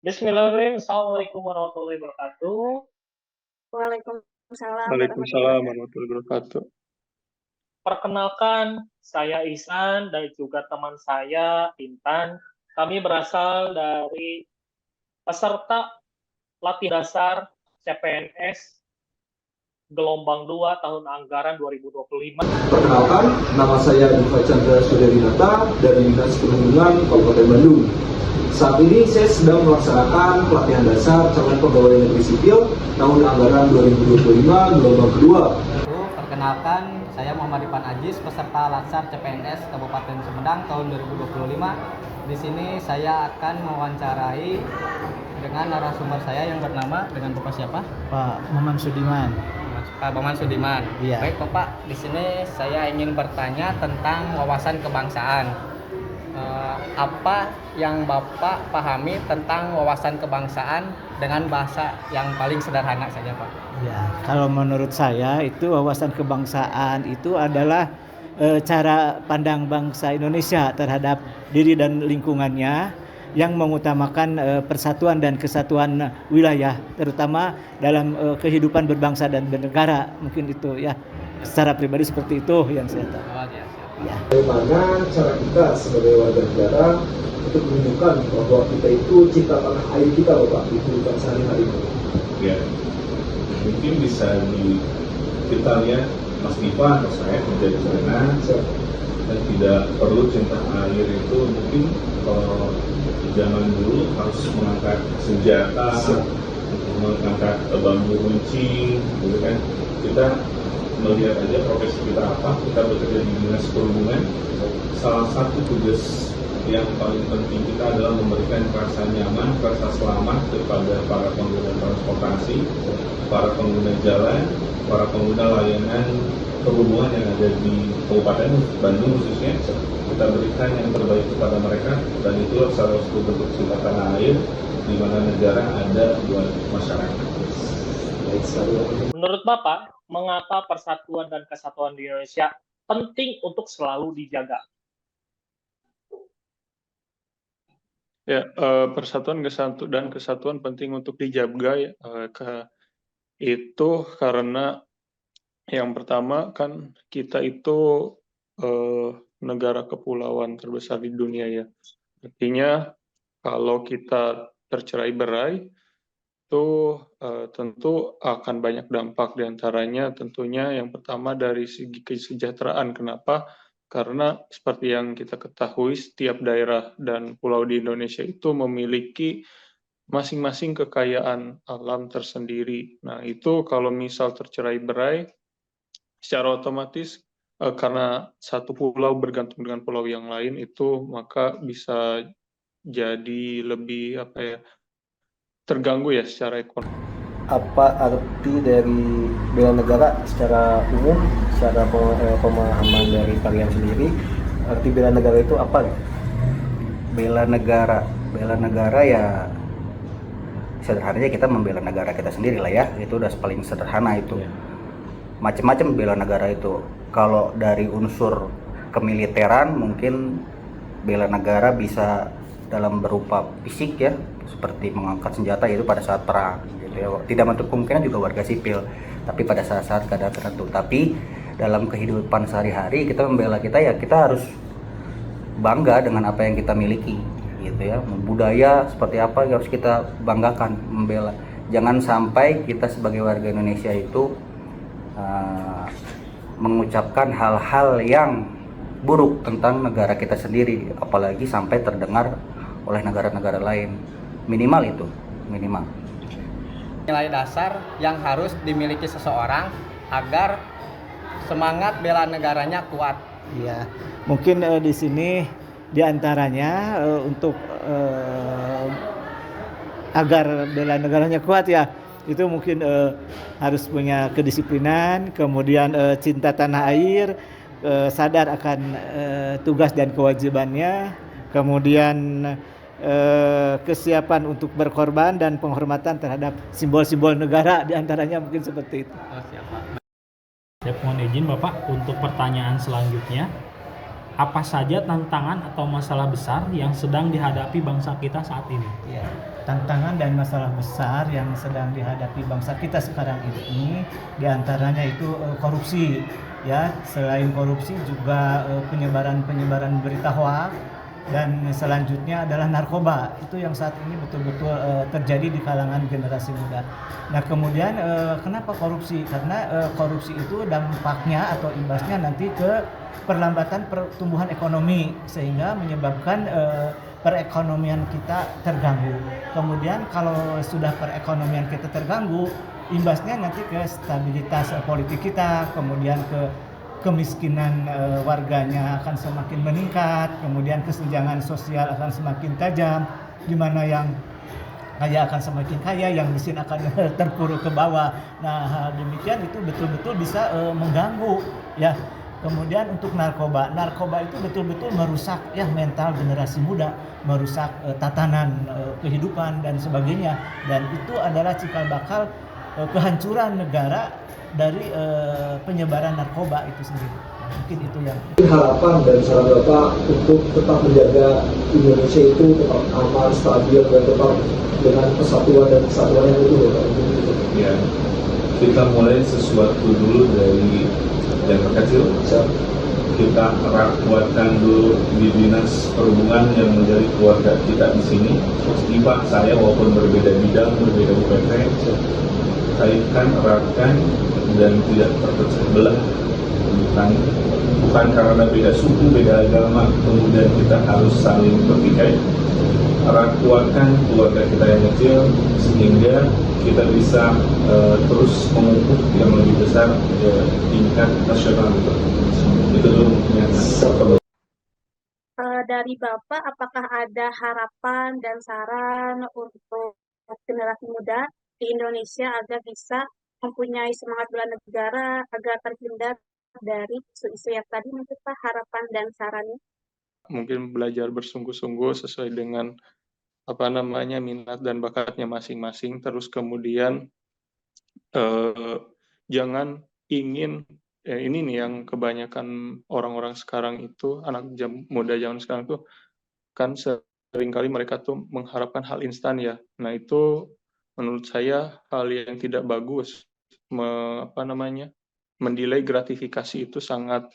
Bismillahirrahmanirrahim. Assalamualaikum warahmatullahi wabarakatuh. Waalaikumsalam warahmatullahi Waalaikumsalam wabarakatuh. warahmatullahi wabarakatuh. Perkenalkan, saya Ihsan dan juga teman saya Intan. Kami berasal dari peserta latih dasar CPNS gelombang 2 tahun anggaran 2025. Perkenalkan, nama saya Diva Chandra Suryadinata dari Dinas Perhubungan Kabupaten Bandung. Saat ini saya sedang melaksanakan pelatihan dasar calon pegawai negeri sipil tahun anggaran 2025 gelombang kedua. Perkenalkan, saya Muhammad Ipan Ajis, peserta Latsar CPNS Kabupaten Sumedang tahun 2025. Di sini saya akan mewawancarai dengan narasumber saya yang bernama dengan Bapak siapa? Pak Maman Sudiman. Pak Maman Sudiman. Iya. Baik Bapak, di sini saya ingin bertanya tentang wawasan kebangsaan. Apa yang Bapak pahami tentang wawasan kebangsaan dengan bahasa yang paling sederhana saja Pak? Ya, kalau menurut saya itu wawasan kebangsaan itu adalah cara pandang bangsa Indonesia terhadap diri dan lingkungannya yang mengutamakan persatuan dan kesatuan wilayah, terutama dalam kehidupan berbangsa dan bernegara. Mungkin itu ya, secara pribadi seperti itu yang saya tahu. Oh, ya, siap. Ya. Bagaimana cara kita sebagai warga negara untuk menunjukkan bahwa kita itu cinta tanah air kita, Bapak, di kehidupan sehari-hari. Ya, mungkin bisa kita lihat Mas Diva atau saya menjadi sana dan tidak perlu cinta air itu mungkin kalau zaman dulu harus mengangkat senjata, mengangkat bambu runcing, gitu kan. Kita melihat aja profesi kita apa, kita bekerja di dinas perhubungan. Salah satu tugas yang paling penting kita adalah memberikan rasa nyaman, rasa selamat kepada para pengguna transportasi, para pengguna jalan, para pengguna layanan perhubungan yang ada di Kabupaten Bandung khususnya. Kita berikan yang terbaik kepada mereka, dan itu salah satu bentuk cinta tanah air di mana negara ada buat masyarakat. Menurut Bapak, mengapa persatuan dan kesatuan di Indonesia penting untuk selalu dijaga? Ya, persatuan dan kesatuan penting untuk dijaga ya. Itu karena yang pertama kan kita itu negara kepulauan terbesar di dunia ya. Artinya kalau kita tercerai-berai itu tentu akan banyak dampak, diantaranya tentunya yang pertama dari segi kesejahteraan. Kenapa? Karena seperti yang kita ketahui, setiap daerah dan pulau di Indonesia itu memiliki masing-masing kekayaan alam tersendiri. Nah, itu kalau misal tercerai-berai, secara otomatis karena satu pulau bergantung dengan pulau yang lain itu, maka bisa jadi lebih terganggu ya secara ekonomi. Apa arti dari bela negara secara umum, secara pemahaman dari kalian sendiri, arti bela negara itu apa? Bela negara ya sederhananya kita membela negara kita sendiri lah ya, itu udah paling sederhana itu. Macam-macam bela negara itu. Kalau dari unsur kemiliteran mungkin bela negara bisa dalam berupa fisik ya, seperti mengangkat senjata itu pada saat perang gitu ya. Tidak menutup kemungkinan juga warga sipil, tapi pada saat-saat keadaan tertentu. Tapi dalam kehidupan sehari-hari kita membela kita ya, kita harus bangga dengan apa yang kita miliki gitu ya. Budaya seperti apa yang harus kita banggakan, membela. Jangan sampai kita sebagai warga Indonesia itu mengucapkan hal-hal yang buruk tentang negara kita sendiri, apalagi sampai terdengar oleh negara-negara lain. Minimal itu, minimal. Nilai dasar yang harus dimiliki seseorang agar semangat bela negaranya kuat. Ya, mungkin di sini diantaranya untuk agar bela negaranya kuat ya, itu mungkin harus punya kedisiplinan, kemudian cinta tanah air, sadar akan tugas dan kewajibannya, kemudian kesiapan untuk berkorban dan penghormatan terhadap simbol-simbol negara, diantaranya mungkin seperti itu. Oh, siap, Pak. Saya mohon izin Bapak untuk pertanyaan selanjutnya. apa saja tantangan atau masalah besar yang sedang dihadapi bangsa kita saat ini? Ya, tantangan dan masalah besar yang sedang dihadapi bangsa kita sekarang ini diantaranya itu korupsi, ya. Selain korupsi juga penyebaran berita hoax, dan selanjutnya adalah narkoba. Itu yang saat ini betul-betul terjadi di kalangan generasi muda. Nah, kemudian kenapa korupsi? Karena korupsi itu dampaknya atau imbasnya nanti ke perlambatan pertumbuhan ekonomi, sehingga menyebabkan perekonomian kita terganggu. Kemudian kalau sudah perekonomian kita terganggu, imbasnya nanti ke stabilitas politik kita, kemudian ke kemiskinan warganya akan semakin meningkat, kemudian kesenjangan sosial akan semakin tajam, di mana yang kaya akan semakin kaya, yang miskin akan terpuruk ke bawah. Nah, hal demikian itu betul-betul bisa mengganggu, ya. Kemudian untuk narkoba itu betul-betul merusak ya mental generasi muda, merusak tatanan kehidupan dan sebagainya. Dan itu adalah cikal bakal kehancuran negara dari penyebaran narkoba itu sendiri. Mungkin itu yang harapan dan saran Bapak untuk tetap menjaga Indonesia itu tetap aman, stabil, dan tetap dengan persatuan dan kesatuan yang utuh, Bapak. Ya, kita mulai sesuatu dulu dari yang terkecil. Kita kuatkan dulu di dinas perhubungan yang menjadi keluarga kita di sini. Pak, saya walaupun berbeda bidang, berbeda UPT, kaitkan, eratkan, dan tidak terpecah belah. Bukan karena beda suku, beda agama, kemudian kita harus saling bertikai. Kuatkan keluarga kita yang kecil sehingga kita bisa terus memupuk yang lebih besar tingkat nasional. Itu dulu yang perlu. Dari Bapak, apakah ada harapan dan saran untuk generasi muda di Indonesia agar bisa mempunyai semangat bela negara, agar terhindar dari isu-isu yang tadi? Mungkin Pak, harapan dan sarannya? Mungkin belajar bersungguh-sungguh sesuai dengan minat dan bakatnya masing-masing. Terus kemudian jangan ingin ini nih yang kebanyakan orang-orang sekarang itu, anak muda zaman sekarang tuh kan seringkali mereka tuh mengharapkan hal instan ya. Nah, itu menurut saya hal yang tidak bagus. Mendelay gratifikasi itu sangat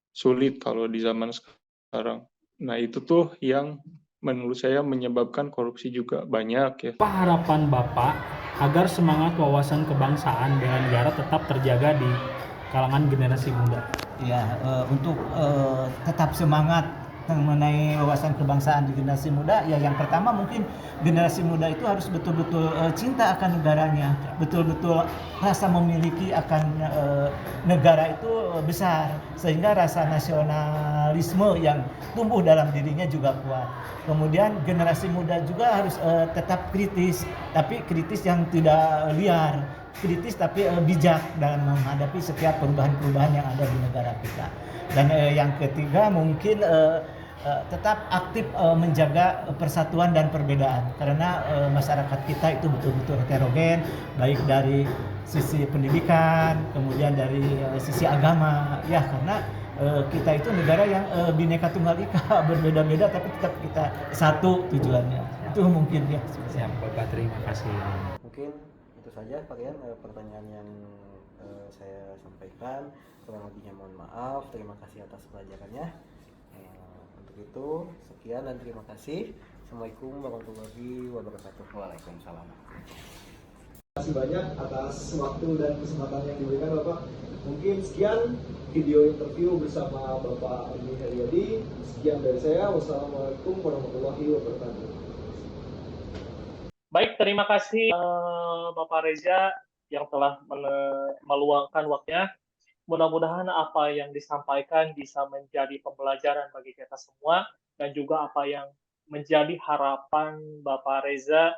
sulit kalau di zaman sekarang. Nah, itu tuh yang menurut saya menyebabkan korupsi juga banyak ya. Apa harapan Bapak agar semangat wawasan kebangsaan bela negara tetap terjaga di kalangan generasi muda? ya untuk tetap semangat mengenai wawasan kebangsaan di generasi muda, ya yang pertama mungkin generasi muda itu harus betul-betul cinta akan negaranya, betul-betul rasa memiliki akan negara itu besar, sehingga rasa nasionalisme yang tumbuh dalam dirinya juga kuat. Kemudian generasi muda juga harus tetap kritis, tapi kritis yang tidak liar, kritis tapi bijak dalam menghadapi setiap perubahan-perubahan yang ada di negara kita. Dan yang ketiga mungkin tetap aktif menjaga persatuan dan perbedaan, karena masyarakat kita itu betul-betul heterogen, baik dari sisi pendidikan, kemudian dari sisi agama, ya karena kita itu negara yang Bhinneka Tunggal Ika, berbeda-beda tapi tetap kita satu tujuannya. Itu mungkin ya. Siap, Bapak, terima kasih. Mungkin itu saja Pak Rian pertanyaan yang saya sampaikan. Kurang lebihnya mohon maaf. Terima kasih atas pelajarannya. Untuk itu sekian dan terima kasih. Assalamualaikum warahmatullahi wabarakatuh. Waalaikumsalam. Terima kasih banyak atas waktu dan kesempatan yang diberikan Bapak. Mungkin sekian video interview bersama Bapak Ardi Haryadi. Sekian dari saya. Wassalamualaikum warahmatullahi wabarakatuh. Baik, terima kasih Bapak Reza yang telah meluangkan waktunya. Mudah-mudahan apa yang disampaikan bisa menjadi pembelajaran bagi kita semua, dan juga apa yang menjadi harapan Bapak Reza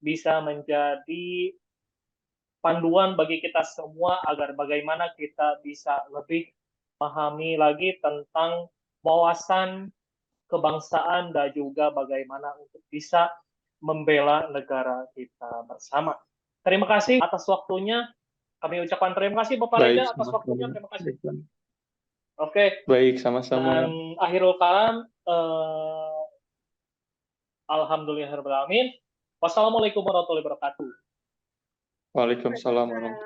bisa menjadi panduan bagi kita semua agar bagaimana kita bisa lebih memahami lagi tentang wawasan kebangsaan dan juga bagaimana untuk bisa membela negara kita bersama. Terima kasih atas waktunya. Kami ucapkan terima kasih Bapak Reza atas waktunya. Terima kasih. Oke, Baik, sama-sama. dan akhirul kalam, alhamdulillahirobbilalamin. Wassalamualaikum warahmatullahi wabarakatuh. Waalaikumsalam warahmatullahi